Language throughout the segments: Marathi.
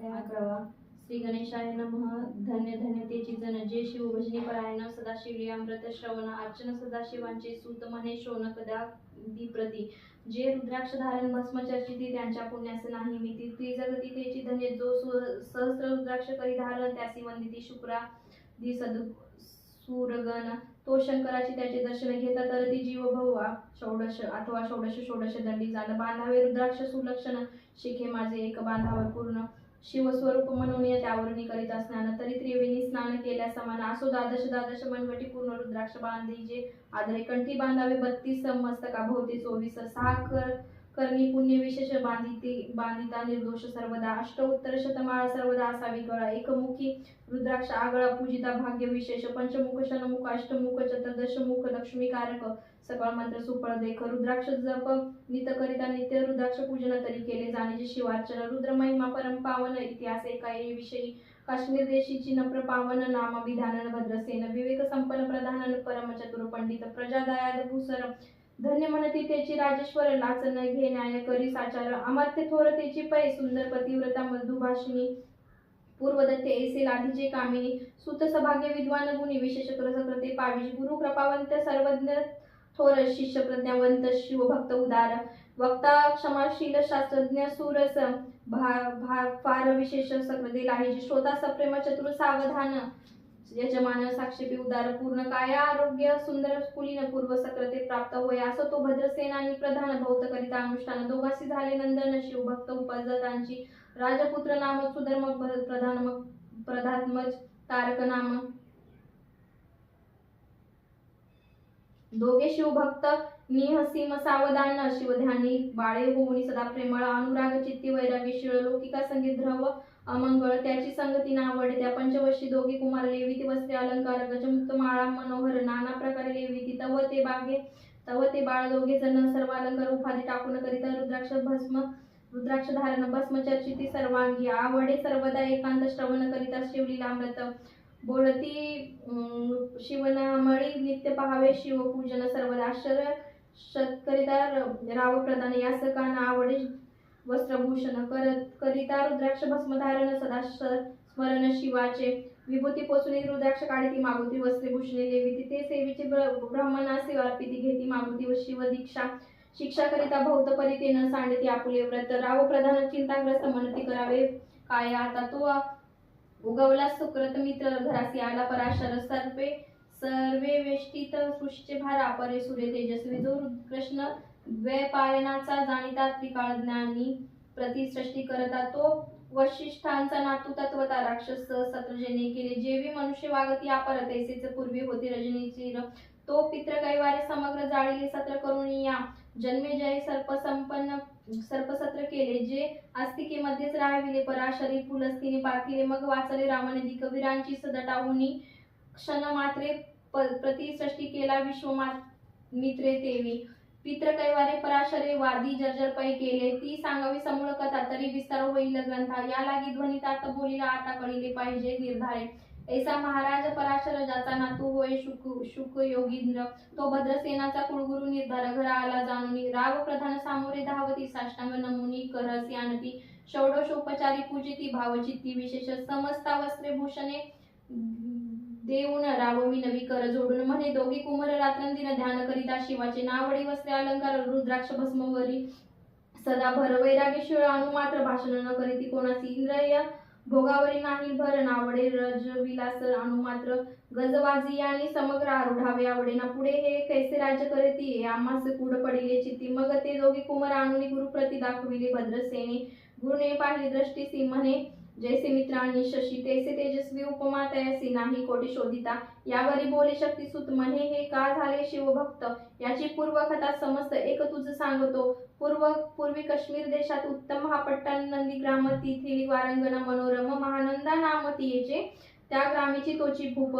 अध्याय 11 श्री गणेशाय नमः। धन्य धन्य तेची जन जे शिव भजनी परायण सदाशिवली अमृत श्रवण अर्चन सदाशिवांचे सूत म्हणे शौनक प्रती जे रुद्राक्ष धारण भस्म चर्चिती त्यांच्या पुण्यास नाही मिती त्रिजगती तेची धन्य जो सहस्र रुद्राक्ष करी धारण त्यासी वंदिती शुक्रा दि सूरगण तो शंकराची त्याचे दर्शन घेता तर ती जीव भवा षोडश अथवा षोडश दंडी जाण बांधावे रुद्राक्ष सुलक्षण शिखे माझे एक बांधावे पूर्ण शिवस्वरूप म्हणून त्यावरून करीत स्नान तरी त्रिवेणी स्नान केल्या समान असो द्वादश मनवटी पूर्ण रुद्राक्ष बांधीजे आदरे कंठी बांधावे 32 मस्तका भोवती 24 सहा करणी पुण्य विशेष बांधिता निर्दोष सर्वदा अष्ट उत्तर शतमाळ सर्वदा असावी गळा एकमुखी रुद्राक्ष आगळा पूजिता भाग्य विशेष पंचमुख षणमुख अष्टमुख चतुर्दशमुख लक्ष्मीकारक सकळ मंत्र सुफळ देख रुद्राक्ष जप नित करिता नित्य रुद्राक्ष पूजन तरी केले जाणे शिवार्चन रुद्र महिमा परम पावन इतिहास एकाये विषयी काश्मीर देशीची नप्र पावन नाम विधानन भद्रसेन विवेक संपन्न प्रधानन परम चतुर पंडित प्रजा दयाद भूसर धन्य म्हणती त्याची राजेश्वर लाचन घे न्याय करी साचार अमर्त्य थोर त्याची पै सुंदर पतिव्रता मधुभाषिणी पूर्वदत्ते ऐसे लाधीचे कामिनी सुत सभाग्य विद्वान गुणी विशेष कृते पाविश गुरु कृपावंत सर्वज्ञ थोर शिष्य प्रज्ञावंत शिवभक्त उदार वक्ता क्षमाशील शास्त्रज्ञ सुरस फार विशेष सकृते लाही श्रोता सप्रेम चतुर सावधान यजमान साक्षेपी उदार पूर्ण काया आरोग्य सुंदर कुलीन पूर्व सकृते प्राप्त होय असो तो भद्रसेनानी प्रधान भौत करिता अनुष्ठान दोघांशी झाले नंदन शिवभक्त उपजतांची राजपुत्र नाम सुधर्म प्रधात्मज तारक नाम दोघे शिवभक्त निहसीम सावधान शिवध्यानी बाळे होऊनी सदा प्रेमळ अनुराग चित्ती वैरागी शिळ लौकिका संगीत ध्रव अमंगळ त्याची संगती नावडे त्या पंचवर्षी दोघे कुमार लेविती वस्त्रे अलंकार गजमुक्त माळा मनोहर नाना प्रकारे लेविती तव ते बाळ दोघे जण सर्व अलंकार उपाधी टाकून करिता रुद्राक्ष धारण भस्म चर्चिती सर्वांगी आवडे सर्वदा एकांत श्रवण करिता शिवलीला अमृत बोलती शिवनामळी नित्य पहावे शिवपूजन सर्वदा करिता राव प्रधान यास काना आवडे वस्त्रभूषण करिता रुद्राक्ष भस्म धारण सदा स्मरण शिवाचे विभूती पोसुनी रुद्राक्ष काढिती मागुती वस्त्रभूषणे लेविती ते सेविचे ब्राह्मणासी अर्पिती घेती मागुती व शिव दीक्षा शिक्षा करिता भौत परिते न सांडती आपुले व्रत राव प्रधान चिंताग्रस्त म्हणती करावे काय आता तो उगवला सुकृत मित्र घरासी आला पराशर सर्वे वेष्टित सृष्टीचे भार अपरे सूर्य तेजस्वी जो कृष्ण द्वैपायनाचा जाणीता त्रिकाळ ज्ञानी प्रतिसृष्टी करता तो वशिष्ठांचा नातू तत्वता राक्षस शत्रुजने केले जेवी मनुष्य वागती अपर तैसेच पूर्वी होती रजनीची तो पित्र कैवारे समग्र जाळीले सत्र करून या जन्मे जय सर्पसत्र केले जे आस्तिकेमध्येच राहाविले पराशरी पुलस्तीने पार्थिले मग वाचले रावण दिकवीरांची सदटाहुनी क्षण मात्रे प्रतिसृष्टी केला विश्वमित्रे तेवी पित्र कैवारे पराशरे वादी जर्जर पै केले ती सांगावी समूळ कथा तरी विस्तार होईल ग्रंथा या लागी ध्वनितात बोलीला आता कळिले पाहिजे निर्धारे ऐसा महाराज पराशर ज्याचा नातू होय शुक योगींद्र तो भद्रसेनाचा कुळगुरु निर्धार घरा आला जाणून राव प्रधान सामोरे धावती साष्टांग नमुनी करसी आणती षोडशोपचारी पूजिती भावचित्ती विशेष समस्ता वस्त्रे भूषणे देऊन रावमी नवी कर जोडून म्हणे दोघी कुमार रात्रंदिन ध्यान करिता शिवाचे नावडी वस्त्रे अलंकार रुद्राक्ष भस्मवरी सदा भर वैरागी शिळ अणु मात्र भाषण न करीती कोणासी इंद्रिय भोगावरी नाही भर नावडे रजविलास अणु मात्र गजवाजी आणि समग्र आरूढावे आवडे ना पुढे हे कैसे राज्य करीती आम्हास कूड पडिले चित्ती मग ते दोघी कुमार आणून गुरुप्रती दाखविले भद्रसेने गुरुने पाहिली दृष्टीसी म्हणे जैसे मित्रांनी शशी तैसे तेजस्वी उपमा तयासी नाही कोटी शोधिता यावरी बोले शक्ती सुत म्हणे हे का झाले शिवभक्त याची पूर्वकथा समस्त एक तुझ सांगतो पूर्वी काश्मीर देशात उत्तम हा पट्टण नंदीग्राम तिथे वारंगण मनोरम महानंदा नाम तियेचे त्या ग्रामीची तोची भूप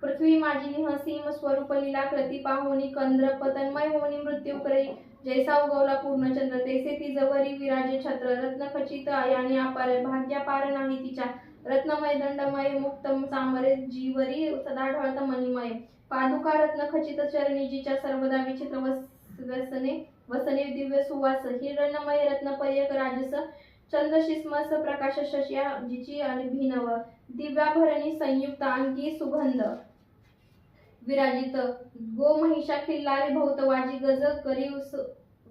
पृथ्वी माझी निहसीम स्वरूप लीला कृती पाहुनी कंद्र पतन्मय होनी मृत्यू करी जैसा उगवला पूर्णचंद्र तैसे ती जवरी विराजे छत्र रत्न खचित याने अपार भाग्यापार नाही तिच्या रत्नमय दंडमय मुक्तम चामरे जीवरी सदा ढळत मणिमय पादुका रत्न खचित चरणीजीच्या सर्वदा विचित्र वसने दिव्य सुवास हिरण्यमय रत्नपर्यक राजस चंद्रशिस्मस प्रकाश शशियाजिची आणि भिनव दिव्याभरणी संयुक्त अंगी सुगंध विराजित गो महिषा खिल्लारे भौत वाजी गज करी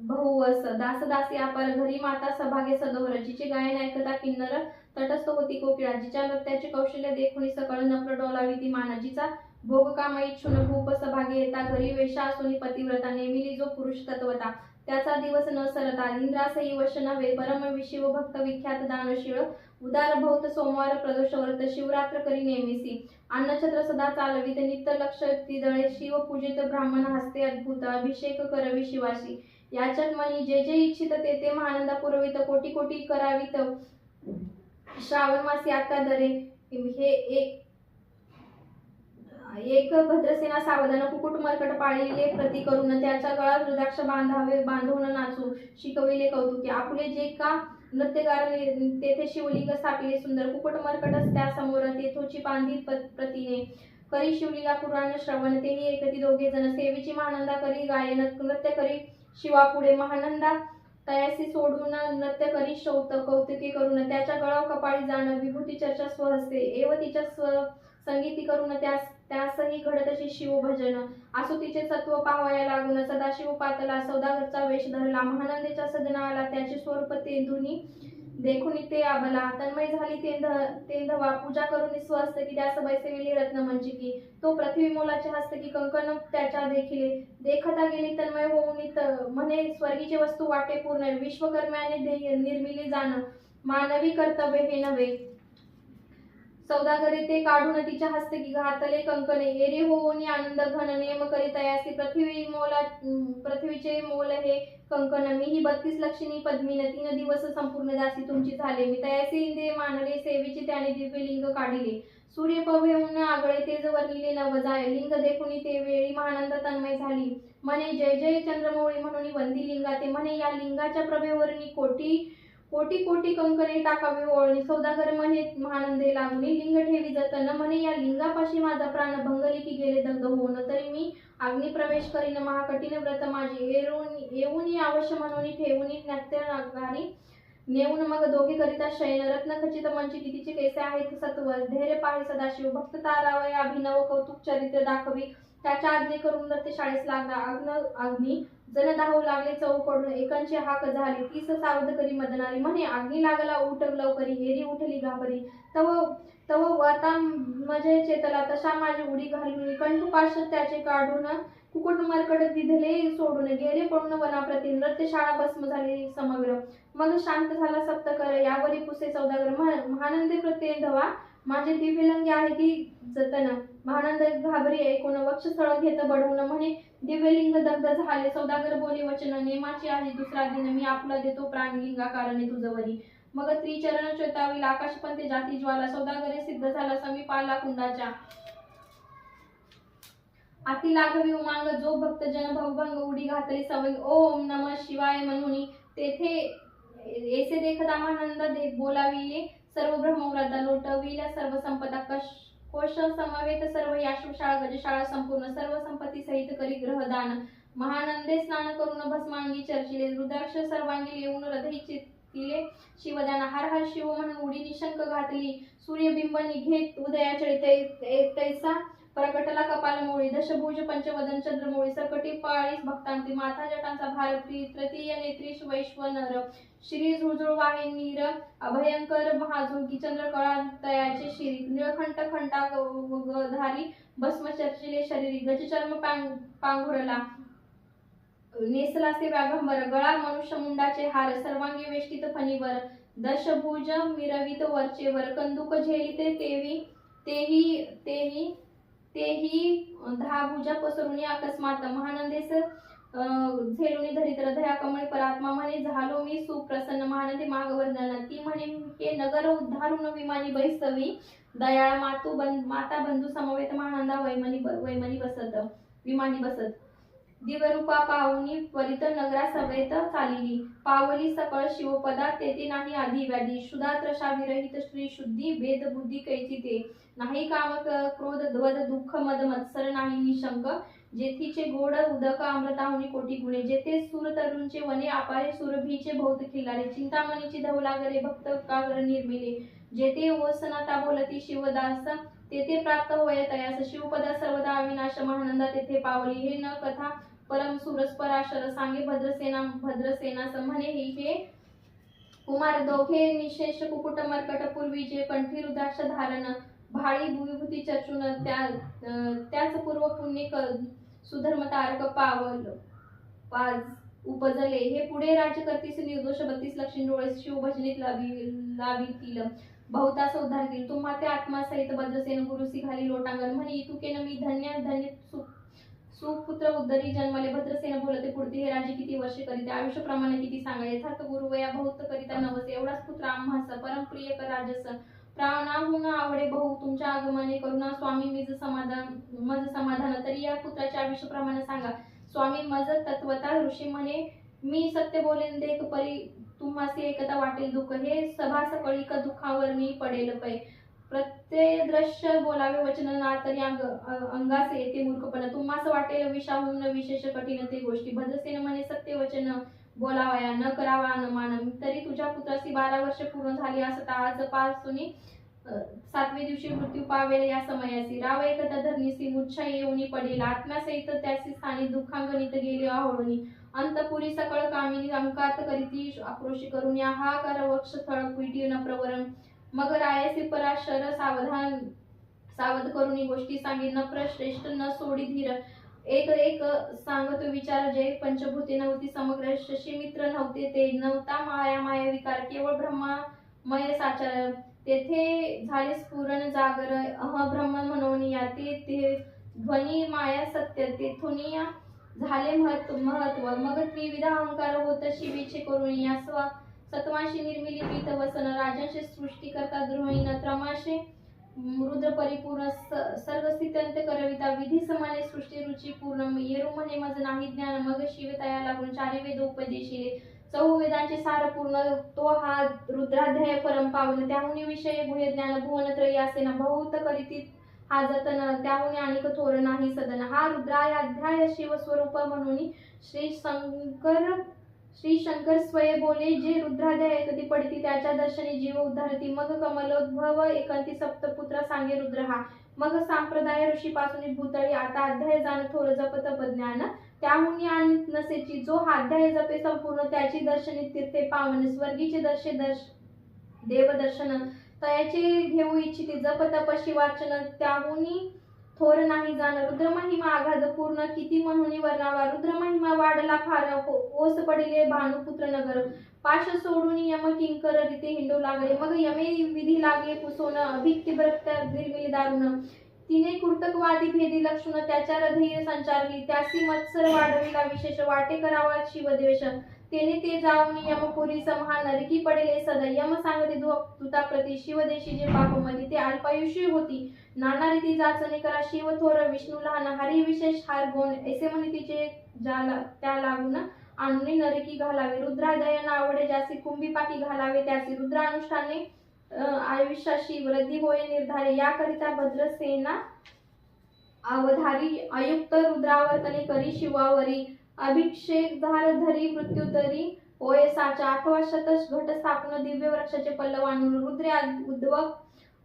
बहुवस दास दासी अपार घरी माता सभागे सदोहर जिचे गायन ऐकता किन्नर तटस्थ होती कोकिळा जिच्या नृत्याचे कौशल्य देखुनी सकळ नप्र डोलावी ती मान जिचा भोग कामा इच्छुन भूप सभागे येता घरी वेशा असुनी पतिव्रता नेमिली जो पुरुष तत्वता त्याचा दिवस न सरता इंद्रासही वश नव्हे परम विशिव भक्त विख्यात दानशीळ उदार भौत सोमवार प्रदोष व्रत शिवरात्र करी नेमिसी अन्नछत्र सदा चालवित नित्य लक्ष तिदळे शिव पूजित ब्राह्मण हस्ते अद्भुत अभिषेक करवी शिवाशी याचक मनी जे जे इच्छित ते ते महानंद पुरवित कोटी कोटी करावित श्रावण मासी आता दरे हे एक भद्रसेना सावधान कुकुट मरकट पाळलेले प्रति करून त्याच्या गळात रुद्राक्ष बांधून नाचू शिकविले कौतुकी आपुले जे का नृत्यगार तेथे शिवलिंग स्थापिले सुंदर कुकुट मरकटच त्या समोर तेथोची बांधी प्रतिने करी शिवलिंगा पुराण श्रवण तेही एकती दोघे जण सेवेची महानंदा करी गायन नृत्य करी शिवापुढे महानंदा तयासी सोडून नृत्य करी शौत कौतुके करून त्याच्या गळाव कपाळी जाणं विभूती चर्चा स्वहस्ते एव तिच्या संगीती करून त्यासही घडत अशी शिवभजन असो तिचे सत्व पाहावया लागून सदाशिव पातला सौदागरचा वेश धरला महानंदेच्या सदनाला त्याचे स्वरूप तेंदुनी देखुनी ते आबला तन्मय झाली तेंधवा पूजा करून स्वहस्त की त्यास बैसविली रत्न मंचिकी तो पृथ्वी मोलाचे हस्तकी कंकण त्याच्या देखिले देखता गेली तन्मय होऊन म्हणे स्वर्गीचे वस्तू वाटे पूर्ण विश्वकर्म्याने निर्मिली जाण मानवी कर्तव्य हे नव्हे सौदागरे ते काढून तिच्या हस्तकी घातले कंकणे एरे होऊनी आनंद घन नेम करी तयासी पृथ्वीचे मोल हे कंकण मी ही 32 लक्षणी पद्मीन 3 दिवस संपूर्ण दासी तुमची झाले मी तयासी इंदे मानले सेवेची त्याने दिव्यलिंग काढिले सूर्य पवेऊन आगळे तेज वर्णिले नव जाय लिंग देखुनी ते वेळी महानंद तन्मय झाली म्हणे जय जय चंद्रमौळी म्हणून वंदी लिंगा ते म्हणे या लिंगाच्या प्रभेवरणी कोटी कोटी कोटी कंकणे टाकावी ओळणी सौदागर म्हणे महानंदे लागुनी लिंग ठेवी जतन म्हणे या लिंगापाशी माझा प्राण भंगली की गेले दग्ध होऊन तरी मी अग्नी प्रवेश करीन महाकठीण व्रत माझे येऊनी अवश्य म्हणून ठेवूनी नाट्यगारी नेऊन मग दोघे करिता शयन रत्न खचित मंची कितीचे कैसे आहेत सत्व धैर्य पाहे सदाशिव भक्त तारावय अभिनव कौतुक चरित्र दाखवी त्याच्या आज्ञे करून नृत्य शाळेस लागला अग्नी जन धावू लागले चव पडून एकांची हाक झाली 30 सावध करी मदनारी म्हणे अग्नी लागला उठ लवकरी हेरी उठली घाबरी तव वाता मजे चेतला तशा माझी उडी घालून कंठपाश त्याचे काढून कुकुट मरकट दिधले सोडून गेले पळून वनाप्रती नृत्यशाळा भस्म झाली समग्र मग शांत झाला सप्तकर यावरी पुसे सौदागर महानंदे प्रत्येंधवा माझे दिव्यलिंग आहे की जतन महानंद घाबरी ऐकून वक्षस्थळ घेत बडवून म्हणे दिव्यलिंग दग्ध झाले सौदागर बोले वचन नेमाची आहे दुसरा दिन मी आपला देतो प्राणलिंगा कारणे तुझवरी मग त्रिचरण चेतावी आकाशपंते जाती ज्वाला सौदागरे सिद्ध झाला समीप आला कुंडाच्या अति लागवी उमांग जो भक्त जन भवभंग उडी घातली सवय ओम नमः शिवाय म्हणून तेथे ऐसे देखता महानंद बोलाविले सर्व ब्रह्मव्रता लोटविल्या सर्व संपदा कोश समवेत सर्व याशशाळा गजशाळा संपूर्ण सर्व संपत्ती सहित करी ग्रहदान महानंदे स्नान करून भस्मांगी चर्चिले रुद्राक्ष सर्वांगी येऊन हृदय चित्तिले शिवदान हर हर शिव म्हणून उडी निशंक घातली सूर्यबिंब निघेत उदयाचळे तैसा प्रकटला कपाल मोळी दशभुज पंचवदन चंद्रमोळी सकटी पाळीस भक्तांती माथा जटांचा भार तृतीय नेत्री वैश्वनर श्री झुळझुळ वाहे नीर अभयंकर महाझुळकी चंद्रकळा तयाचे शिरी निळखंठ खंटा धारी भस्म चर्चिले शरीरी गजचर्म पांघुरला नेसला से व्याघंबर गळा मनुष्य मुंडाचे हार सर्वांगी वेष्टित फणीवर दशभुज मिरवित वरचेवर कंदुक झेलिते तेही 10 भुजा पसरुनी अकस्मात महानंदेस झेलुनी धरित हृदया कमळी परात्मा म्हणे झालो मी सुप्रसन्न महानंदी मागवर्धन ती म्हणे हे नगर उद्धारून विमानी बैसवी दयाळ माता बंधू समवेत महानंदा वैमनी बसत विमानी बसत दिव्यरूपा पाहुनी त्वरित नगरा सवेत चालिली पावली सकळ शिवपदा तेथे नाही आधी व्याधी शुद्धा त्रषा विरहित श्री शुद्धी भेद बुद्धी कैची ते नाही काम क्रोध वध दुःख मद मत्सर नाही निशंक जेथीचे गोड उदक अमृताहुनी कोटी गुणे, जेथे सूर तरुणचे वने अपारे सुरभीचे बहुत खिल्लारे, चिंतामणीची धवलागरे भक्त कागर निर्मिले, जेथे ओसनाता बोलती शिवदास तेथे प्राप्त होय तयास, शिवपदा सर्वदा अविनाश महानंदा तेथे पावली, हे न कथा परम सुरस पराशर सांगे भद्रसेना म्हणे हे कुमार दोघे निशेष कुकुट मर्कट पूर्वीचे कंठी रुद्राक्ष धारण भाळी भूविभूती चर्चून त्याच पूर्व पुण्य सुधर्म तारक पाज उपजले, हे पुढे राज्य करतीस निर्दोष 32 लक्ष्मी डोळे शिवभजनीत लाभितील बहुतास उद्धार केली, तुम्हा ते आत्मासहित भद्रसेन गुरुसी घाली लोटांगण म्हणे इतुकेन मी धन्य धन्य सुपुत्र उद्धरी जन्मले, भद्रसेन बोलते पुढते हे राजे किती वर्ष करीते, आयुष्य प्रमाणे किती सांगा, यथार्थ गुरुवया बहुत करिता नवस, एवढाच पुत्र आम्हास परम प्रिय कर राजस, प्राणाहून आवडे बहु तुमच्या आगमने, करुणा स्वामी मज समाधान, तरी या पुत्राच्या आयुष्य प्रमाणे सांगा, स्वामी मज तत्वता ऋषी म्हणे मी सत्य बोलेन देख परी तुम्हासी एकता वाटेल दुःख, हे सभा सकळीक दुःखावर मी पडेल पै, प्रत्यय दृश्य बोलावे वचन ना तरी अंगास येते मूर्खपणा, तुम्हास वाटेल विषाहून विशेष कठीण ते गोष्टी, भद्रसेन म्हणे सत्य वचन बोलावया न करावा अनुमान, तरी तुझ्या पुत्रासी 12 वर्ष पूर्ण झाली असता आजपासून 7व्या दिवशी मृत्यू पावेल या समयासी, राव एकदा धरणीसी मूर्छा येऊनी पडेल, आत्म्यासहित त्यासी स्थानी दुःखांगणित गेले आहोळणी, अंतपुरी सकळ कामिनी अंकात करीती आक्रोशी करून हाकार वक्ष थळ पिटी न प्रवरण, मग रायसी पराशर सावध करून गोष्टी सांगे, न प्रश्रेष्ठ न सोडी धीर, एक एक सांगतो विचार, जय पंचभूते नव्हती समग्र, शशीमित्र नव्हते ते नव्हता माया विकार, केवळ ब्रह्ममय साचार, तेथे झाले स्फुरण जागर अह ब्रह्म म्हणून या ते ध्वनी माया सत्य, तेथून झाले महत्व, मग त्रिविध अहंकार होत शिवीचे करून या सत्वांशी निर्मिली पीत वसन, राजांशी सृष्टी करता द्रोहीन त्रमाशे रुद्र परिपूर्ण सर्वस्थित्यंत करविता, विधी समाने सृष्टी रुची पूर्ण, येरू म्हणे मज नाही ज्ञान, मग शिव तया लागून 4 वेद उपदेशिले, 4 वेदांचे सार पूर्ण तो हा रुद्राध्याय परम पावन, त्याहुनी विषय गुह्य ज्ञान भुवन त्रयी असेना, बहुत करीती हा जतन, त्याहुनी अनेक थोर नाही सदन, हा रुद्राध्याय शिवस्वरूप म्हणून श्री शंकर स्वये बोले, जे रुद्राध्याय ऐकती पडती त्याच्या दर्शनी जीव उद्धारती, मग कमलोद्भव एकांती सप्तपुत्र सांगे रुद्र हा, मग संप्रदाय ऋषीपासून भूतळी, आता अध्याय जाण थोर जप तप ज्ञान, त्याहुनी आणि नसेची, जो हा अध्याय जपे संपूर्ण त्याची दर्शनी तीर्थे पावन, स्वर्गीचे देव दर्शन तयाचे घेऊ इच्छिते, जप तप शिवार्चन त्याहुनी थोर नाही जाण, रुद्रमहिमा आघात पूर्ण किती म्हणून वर्णावा, रुद्रमहिमा वाढला फार ओस पडिले भानुपुत्र नगर, पाश सोडून यम किंकर रीते हिंडू लागले, मग यमे विधी लागले पुसोन, अभिक्ती भक्त निर्मिली दारुण, तिने कुर्तकवादी भेदी लक्षण त्याच्या हृदय संचारली, त्यासी मत्सर वाढविला विशेष, वाटे करावा शिवद्वेष, तेने ते जाऊन यमपुरी समहा नरकी पडले सदा, यम सांगते दूताप्रती शिवदेशी जे पापमधी, ते अल्पायुषी होती नाना रीती जाचणे करा, शिव थोर विष्णू लहान हरी विशेष हार गुण, ऐसे म्हणे तिचे त्या लागून आणून नरकी घालावे, रुद्रादयन आवडे ज्यासी कुंभी पाठी घालावे त्यासी, रुद्रानुष्ठाने आयुष्याशी वृद्धी होय निर्धारे, याकरिता भद्रसेना अवधारी अयुक्त रुद्रावर्तने करी शिवावरी, अभिषेक धार धरी मृत्यूतरी होय साचा, 8वा शतक घट स्थापन दिव्य वृक्षाचे पल्लव आणून, रुद्रे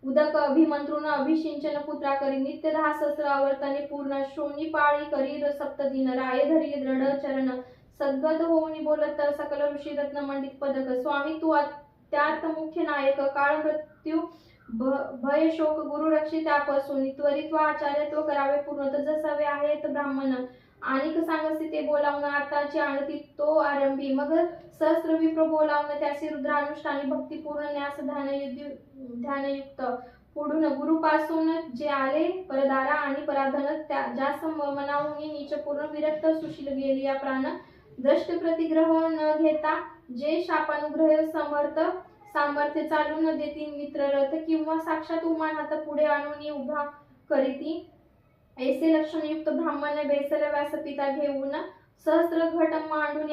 उदक अभिमंत्रून अभिषिंचन पुत्रा करी, नित्य 10 सहस्र आवर्तने पूर्ण, शोणी पाळी करी सप्तदिन, राय धरी दृढ चरण, सद्गत होऊन बोलत सकल ऋषी रत्न मंडित पदक, स्वामी तू त्यात मुख्य नायक, काळ मृत्यू भय शोक गुरु रक्षित त्यापासून, त्वरित आचार्यत्व करावे पूर्ण, जसावे आहेत ब्राह्मण, आणिक सांगसी ते बोलावून आताची आणती तो आरंभी, मग सहस्र विप्र बोलावून त्यासी रुद्रानुष्ठानी भक्तिपूर्ण न्यास ध्यानयुक्त, पुढून गुरुपासून जे आले परदारा आणि पराधन, ज्यास मनाहून नीच पूर्ण विरक्त सुशील गेली या प्राण, दृष्ट प्रतिग्रह न घेता जे शापानुग्रह सामर्थ्य चालू न देती मित्ररथ, किंवा साक्षात उमान हात पुढे आणून उभा करीती, ऐसे लक्षणयुक्त ब्राह्मण बैसल व्यासपिता घेऊन, सहस्र घट मांडून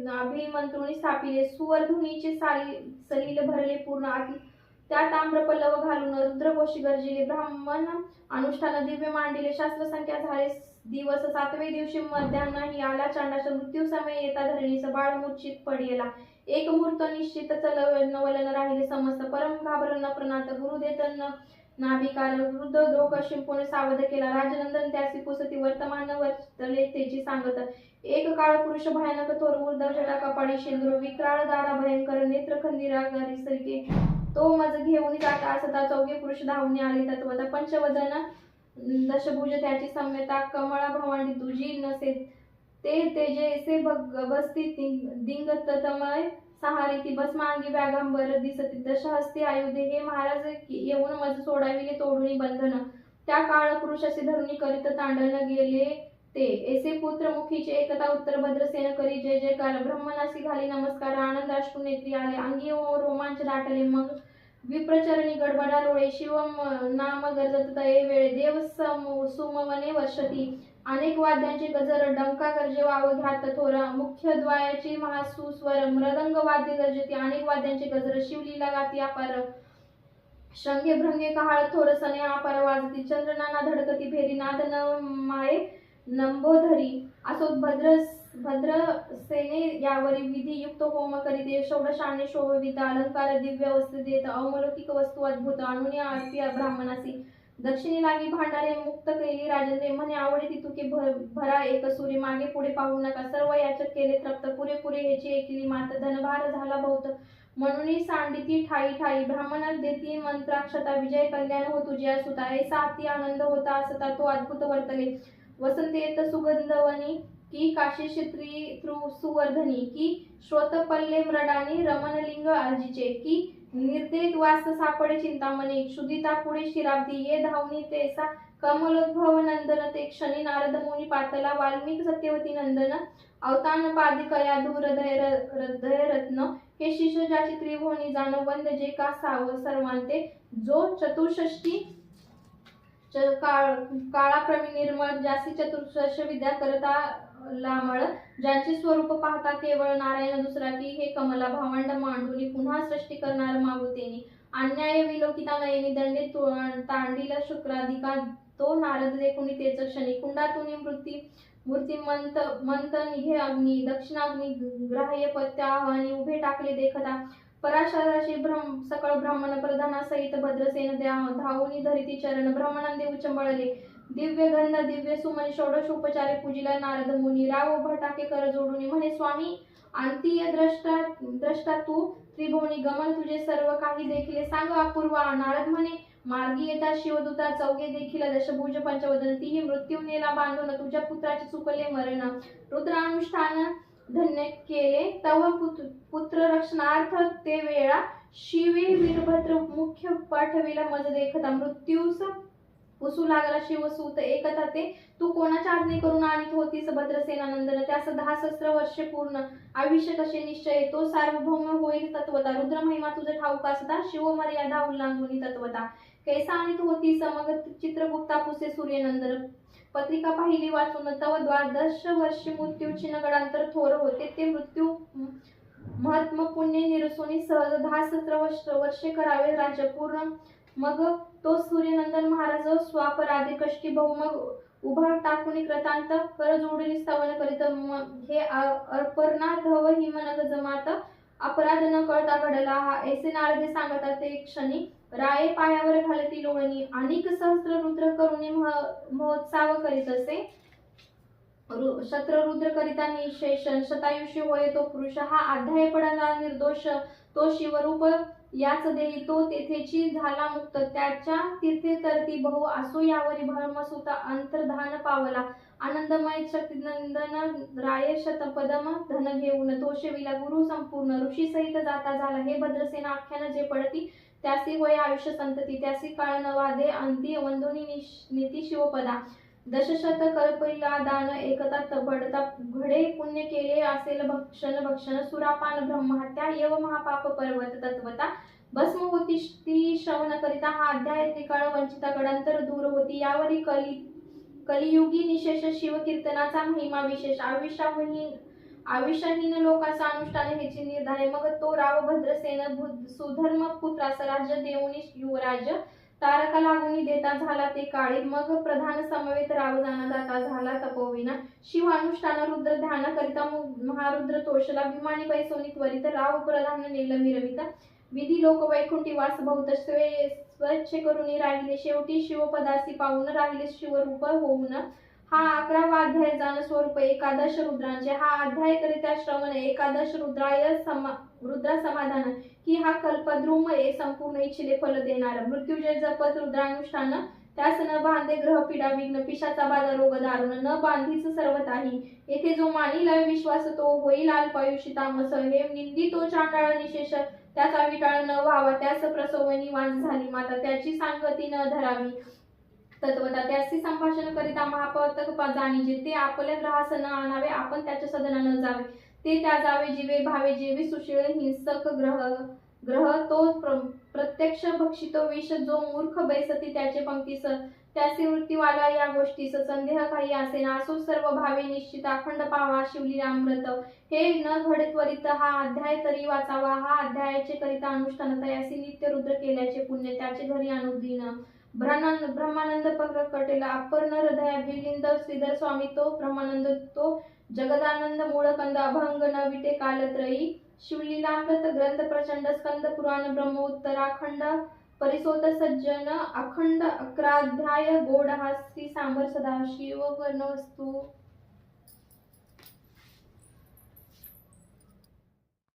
अभिमंत्रुनी स्थापिले, सुवर्धुनीचे सलील भरले पूर्ण, त्या ताम्र पल्लव घालून रुद्रघोषी गर्जिले. ब्राह्मण अनुष्ठान दिव्य मांडिले. शास्त्र संख्या झाले दिवस. 7वे दिवशी मध्यान्ही आला चांडाचा. मृत्यू समय येता धरणीस. बाळ मूर्छित पडिला. एक मुहूर्त निश्चित चलवलन राहिले समस्त. परम घाबरला प्रणात. गुरु देत नाभिकार. वृद्ध डोक शिंपून सावध केला. राजनंदन त्यासी पुसती. वर्तमान वर्तले तेची सांगत. एक काळ पुरुष भयानक थोर. उर्धव जटा कपाळी शेंदूर. विक्राळ दाढा भयंकर. नेत्र खंदिरा गरिसरिके. तो मज घेऊन जाता असता. 4घे पुरुष धावून आले तत्वता. पंचवदन दशभुज त्याची सम्यता. कमळा भवानी तुझी नसे. ते तेजेसे बसती दिंगतमय सहारिती. भस्मांगी व्यागांबर दिसती. दशहस्ती आयुधे. हे महाराज येऊन मज सोडाविले तोडून बंधन. त्या काळ पुरुषाचे धरुणी करीत तांडण गेले ते. ऐसे पुत्र मुखीचे एकता. उत्तर भद्रसेन करी जय जयकार. ब्रह्मनासी घाली नमस्कार. आनंद अश्रू नेत्री आले. अंगी रोमांच दाटले. मग विप्रचरणी गडबडा डोळे. शिव नाम गरजत तये वेळे. देव सुमवने वर्षती. अनेक वाद्यांचे गजर. डंका गर्जे वावघ्यात थोरा. मुख्य द्वायाची महासुस्वर. मृदंग वाद्य गर्जती. अनेक वाद्यांचे गजर. शिवलीला गाती अपार. शंगे भृंगे कहाळ थोर. सने अपार वाजती. चंद्रनाना धडकती भेरी. नाद न माये नंबोधरी. असो भद्रसेने यावरी विधियुक्त होम करीते. षोडशाने शोभित. अलंकार दिव्य वस्त्र देत. अवलौकिक वस्तू अद्भुत. आणून आरती ब्राह्मणासी. दक्षिणी लागी भांडारे मुक्त केली राजेंद्रे. म्हणे आवडती तुके भरा एक सुरी. मागे पुढे पाहू नका. सर्व याचक केले तृप्त. पुरे ह्याची ऐकली मात. धनभार झाला बहुत. म्हणून सांडिती ठाई ठाई. ब्राह्मण देती मंत्राक्षता. विजय कल्याण हो तुझ्या सुता. ऐसा अति आनंद होता असता तो अद्भुत वर्तले. वसंत येत सुगंधवनी. की काशीश सुवर्धनी. की श्रोतपल्ले मृडानी. रमणलिंग आजीचे. की निर्देत वास सापडे चिंतामणी. क्षुदिता पुढे शिराब्दी. ये धावनी तेसा कमलोद्भव नंदन. ते क्षणी नारद मुनी पातला. वाल्मिक सत्यवती नंदन. अवतान पादिकया धूर हृदयरत्न. हे शिष्य ज्याची त्रिभुवनी जाण. वंद जे का सर्वांते. जो चतुष्षष्टी काळाप्रमी निर्मळ. ज्यासी चतुर्दश विद्या करता लामळ. ज्यांचे स्वरूप पाहता केवळ नारायण दुसरा. की हे कमला भावंड मांडुनी. पुन्हा सृष्टी करणार मागुतेनी. अन्याय विलोकिता नयनी. दंडे तांडील शुक्राधिका. तो नारद देखुनी तेच क्षणी. कुंडातुनी मूर्ती मंत निघे अग्नी. दक्षिणाग्नी ग्राह्य पत्या आव्हानी. उभे टाकले देखता. पराशराशी सकळ ब्राह्मण प्रधानासहित भद्रसेन धावूनी धरिती चरण. ब्राह्मणांदे उचंबळले. दिव्य गंध दिव्य सुमन. षोडश उपचारे पूजिला नारद मुनी. राव भटाके कर जोडूनी. म्हणे स्वामी अंतीय द्रष्टा तू. त्रिभुवनी गमन तुझे सर्व काही देखिले. सांग अपूर्वा. नारद म्हणे मार्गी येता शिवदूता. 4घे देखील दशभुज पंचवदन. तीही मृत्यू नेला बांधून. तुझ्या पुत्राचे चुकले मरण. रुद्रानुष्ठान धन्य केले तव पुत्र रक्षणार्थ ते वेळा. शिवे वीरभद्र मुख्य पाठविला मज देखता. मृत्यूस पुसू लागला शिवसूत एकता ते. तू कोणाच्या आज्ञे करून आणीत होतीस भद्रसेनानंदन. त्यास 10 सहस्र वर्षे पूर्ण. आयुष्य कसे निश्चय. तो सार्वभौम होईल तत्वता. रुद्र महिमा तुझ ठाऊक असता. शिव मर्यादा उल्लांघुनी तत्वता. कैसा आणीत होतीस मग चित्रगुप्ता पुसे सूर्यनंदन. पत्रिका पाहिली वाचून. तव 12 वर्षी मृत्यूची गडांतर थोर होते. ते मृत्यू महात्म पुण्य निरसुनी सहज 10 सहस्र वर्षे करावे राज्य पूर्ण. मग तो सूर्यनंदन महाराज स्वापराधी कष्टी बहुमग उभा टाकून कृतांत कर जोडून स्तवन करीत. हे अर्पणा धव हिमनग जमात. अपराध न कळता घडला हा. ऐसे नारदे सांगतात ते क्षणी. राये पायावर घालती लोळणी. अनेक सहस्र रुद्र करुणी महोत्साव करीत असे. शत्ररुद्र करिता निशेषण. शतायुषी होय तो पुरुष. हा अध्याय पडला निर्दोष. तो शिवरूप याच देही. तो तेथेची झाला मुक्त. त्याच्या तीर्थे तरती बहु. असो यावरी भरमसुत अंतर्धान पावला. आनंदमय शक्तिनंदन राय शतपदम धन घेऊन. तो शेविला गुरु संपूर्ण. ऋषी सहित जाता झाला. हे भद्रसेना आख्यान जे पडती. त्यासी होय आयुष्य संतती. त्यासी काळ न वादे अंती. वंदोनी नीती शिवपदा. दशशत कल्पला दान एकता बडता. घडे पुण्य केले असेल भक्षण. सुरापान ब्रह्महत्या. यव महापाप पर्वत तत्वता. भस्म होती ती श्रवण करिता. हा अध्याय त्रिकाळ वंचिता गडांतर दूर होती. यावरी कलियुगी निशेष. शिवकीर्तनाचा महिमा विशेष. आयुष्यहीन लोकांचा अनुष्ठान हेची निर्धारे मग तो राव भद्रसेन सुधर्म पुत्रास राज्य देऊनी युवराज तारका लागुनी देता झाला ते काळी मग प्रधान समवेत राव जाणा जाता झाला तपोविना शिव अनुष्ठान रुद्र ध्यान करिता महारुद्र तोषला विमानी पैसोनी त्वरित राव प्रधान नेल मिरविता विधी लोक वैकुंठी वास बहुत स्वच्छ करून राहिले शेवटी शिवपदासी पाहून राहिले शिवरूप होऊन हा 11वा अध्याय जाण स्वरूप एकादश रुद्रांचे हा अध्याय करिता श्रवण एकादश रुद्रा समाधान की हा कल्पद्रुम संपूर्ण इच्छिले फल देणार मृत्युजय जपत रुद्रानुष्ठान त्यास न बांधे ग्रह पीडा विघ्न पिशाचा बाधा रोग दारुण न बांधीच सर्वताही येथे जो मानिला विश्वास तो होईल अल्पायुषी तामस हे निंदी तो चांडाळ निशेष त्याचा विटाळ न व्हावा त्यास प्रसवनी वांझ झाली माता त्याची सांगती न धरावी तत्वता त्याशी संभाषण करिता महापतक जाणीजे ते आपल्या ग्रहास न आणावे आपण त्याच्या सदना न जावे ते त्या जावे जीवे भावे जेवी सुशील हिंसक ग्रह तो प्रत्यक्ष भक्षितो विष जो मूर्ख बैसती त्याचे पंक्तीस त्याचे मृत्यूवाला या गोष्टीस संदेह काही असे ना असो सर्व भावे निश्चित अखंड पावा शिवलीलामृत हे न घडे त्वरित हा अध्याय तरी वाचावा हा अध्यायाचे करिता अनुष्ठान तयासी नित्य रुद्र केल्याचे पुण्य त्याचे घरी अनुदिन ब्रह्मानंद प्रकटेला अपर्ण हृदयाभिलिंद श्रीधर स्वामी तो ब्रह्मानंद तो जगदानंद मूळकंद अभंग न विटे कालत्रयी शिवलीलामृत ग्रंथ प्रचंड स्कंद पुराण ब्रह्म उत्तराखंड परिसोत सज्जन अखंड 11 अध्याय गोड हा श्री सांबर सदाशिव वस्तू